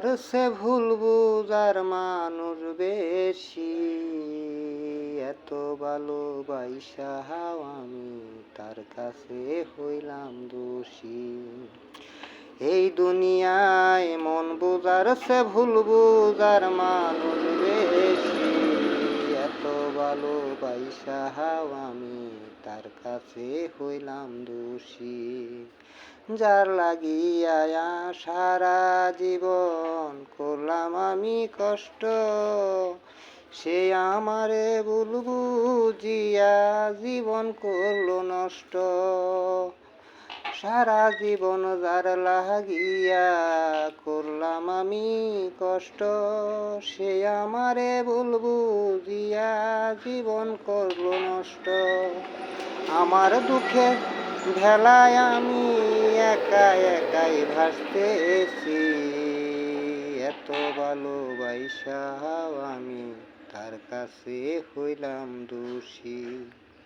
বুঝার সে ভুল বুঝার মানুষ বেশি, এত ভালোবাইসা আমি তার কাছে হইলাম দোষী। এই দুনিয়ায় মন বুঝার সে ভুল বুঝার মানুষ বেশি, এত ভালোবাইসা আমি তার কাছে হইলাম দোষী। যার লাগিয়া সারা জীবন করলাম আমি কষ্ট, সে আমারে ভুল বুঝিয়া জীবন করলো নষ্ট। সারা জীবন যার লাগিয়া করলাম আমি কষ্ট, সে আমারে ভুল বুঝিয়া জীবন করলো নষ্ট। আমার দুঃখে ভেলায় আমি একা একাই ভাসতেছি, এত ভালোবাইসা আমি তার কাছে হইলাম দোষী।